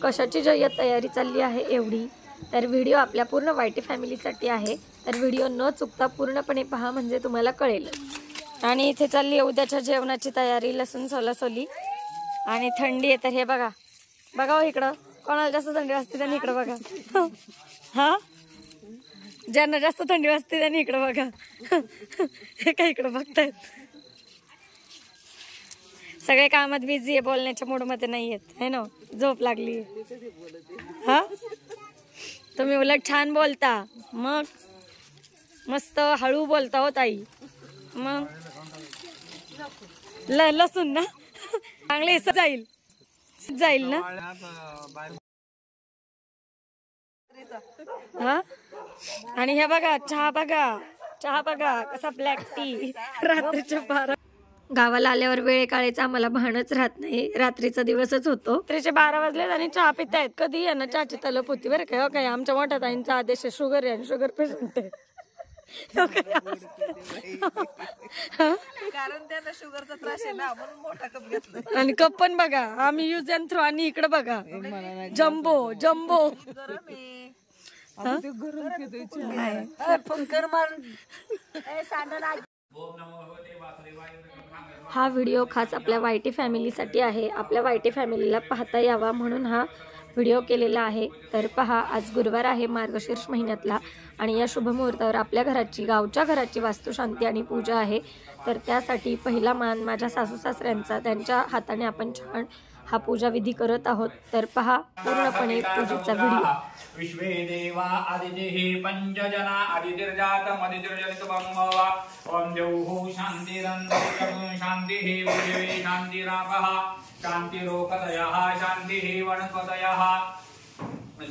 कशाची जय्यत तयारी चालली आहे एवढी, तर व्हिडिओ आपल्या पूर्ण वायटी फॅमिलीसाठी आहे, तर व्हिडिओ न चुकता पूर्णपणे पहा म्हणजे तुम्हाला कळेल। आणि इथे चालली आहे उद्याच्या जेवणाची तयारी, लसूण सोलासोली आणि थंडी आहे। तर हे बघा बघा हो इकडं, कोणाला जास्त थंडी वाजते त्यांनी इकडं बघा। हा, ज्यांना जास्त थंडी वाजते त्यांनी इकडं बघा। हे काय इकडं बघतायत, सगळे कामात बिझी आहे, बोलण्याच्या मूड मध्ये नाही आहेत है ना, झोप लागली। हा, तुम्ही उलट छान बोलता, मग मस्त हळू बोलता हो ताई, मग लसूण ना चांगले जाईल जाईल ना। हा, आणि हे बघा चहा बघा, चहा बघा कसा ब्लॅक टी रात्रीच्या 12। गावाला आल्यावर वेळ काळायचा आम्हाला भानच राहत नाही, रात्रीचा दिवसच होतो। रात्रीचे 12 वाजले आणि चहा पितायत, कधी यांना चहाची तलप होती बरं काय। काय आमच्या मोठ्या ताईंचा आदेश आहे, शुगर आहे आणि शुगर पेशंट आहे। कारण त्यांना शुगरचा त्रास आहे ना, म्हणून मोठा कप घेतला। आणि कप पण बघा, आम्ही यूज अँड थ्रो, आणि इकडे बघा जम्बो जम्बो। हा व्हिडिओ खास आपल्या वायटी फॅमिलीसाठी आहे, आपल्या वायटी फॅमिलीला पाहता यावा म्हणून हा व्हिडिओ केलेला आहे। तर पहा, आज गुरुवार आहे मार्गशीर्ष महिन्यातला, आणि या शुभ मुहूर्तावर आपल्या घराची, गावच्या घराची वास्तुशांती आणि पूजा आहे। तर त्यासाठी पहिला मान माझ्या सासू सासऱ्यांचा, त्यांच्या हाताने आपण छान हा पूजा विधी करत आहोत। तर पहा पूर्णपणे पूजेचा व्हिडिओ। विश्वे देवा आदितिः पंचजना आदितिर्जातम् आदितिर्जनितममवा ओम द्यौः शान्तिरन्तरिक्षं शान्तिः विश्वे शान्तिरापः शान्तिरोकतयः शान्तिः वनस्पतयः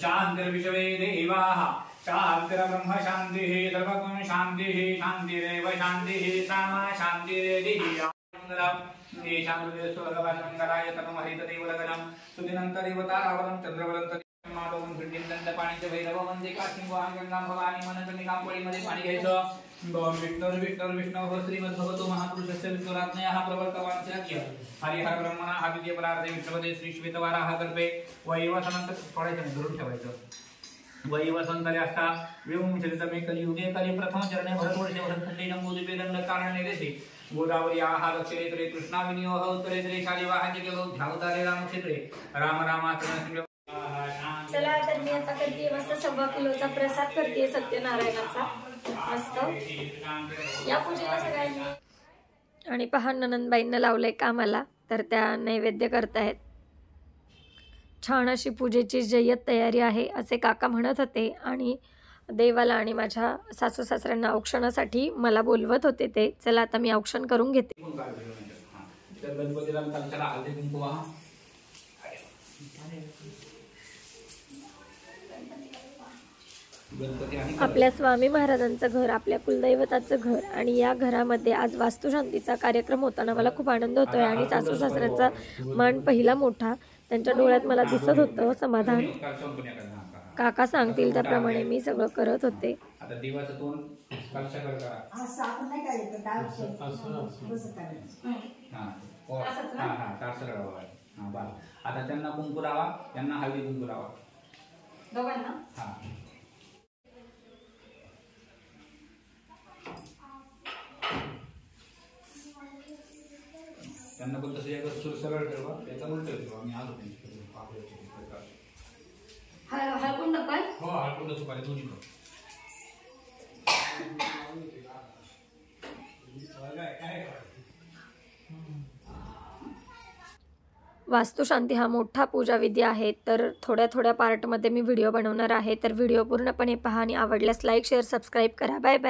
शान्तिर्विश्वे देवाः शान्तिर्ब्रह्म शान्तिः सर्वगुण शान्तिः शान्तिरेव शान्तिः सामा शान्तिरेधिः मंगलाय तनम हरितदेवलगणम सुदिनंतरिवतारावलं चंद्रवलं माधवं घृण्यंदंत पाणीचे भैरव वंदे काशिंवाहं गंगां भवानी मनसनिकां पळीमध्ये पाणी घ्यायचं। गोम विष्णुः श्रीमद्भगवतो महापुरुषस्य विष्णुराज्ञयाः प्रवर्तवान् सत्य हरिहर ब्रह्मणा आदित्य परार्थे विष्णुपदे श्री श्वेतवाराह कल्पे वैवसंत पडायचं धरून ठेवायचं। वैवसंतरे अष्टा विंशतितमे कलियुगे कली प्रथम चरणे भरतवर्षे भरतखंडे जम्बूद्वीपे दंडकारण्ये देशे गोदावरी आहा दक्षिणेतरे कृष्णा विनियोह उत्तरेतरे शालिवाहनचे केलो ध्यावतारे रामक्षेत्रे राम रामाचरण। चला तर मी आता करते मस्त 1.25 किलोचा प्रसाद करते सत्यनारायणाचा मस्त या पूजेला सगळ्यांनी। आणि पहा ननंदबाईंना लावलंय कामाला, तर त्या नैवेद्य करतायत। छान अशी पूजेची जय्यत तयारी आहे असे काका म्हणत होते, आणि देवाला आणि माझ्या सासू सासऱ्यांना औक्षणासाठी मला बोलवत होते ते। चला आता मी औक्षण करून घेते। आपल्या स्वामी महाराजांचं घर, आपल्या कुलदैवताचं घर, आणि या घरामध्ये आज वास्तुशांतीचा कार्यक्रम होताना मला खूप आनंद होतोय। आणि सासू सासऱ्यांचा मान पहिला मोठा, त्यांच्या डोळ्यात मला दिसत होतं समाधान। काका सांगतील त्याप्रमाणे मी सगळं करत होते। आता देवाचं तोंड स्पर्शाकडे करा। आता त्यांना कुंकू लावा, त्यांना हळदी कुंकू लावा दोघांना। हा, त्यांना पण तसं एक सुर सरळ ठेवा, त्याचा उलट ठेवा। मी आलो त्यांच्याकडे हळकुंड पाय, हो हळकुंड सुपारी दोन्ही पण। वास्तुशांती हा मोठा पूजा विधी आहे, तर थोड्या थोड्या पार्टमध्ये मी व्हिडिओ बनवणार आहे। तर व्हिडिओ पूर्णपणे पहा आणि आवडल्यास लाईक शेअर सबस्क्राईब करा। Bye bye.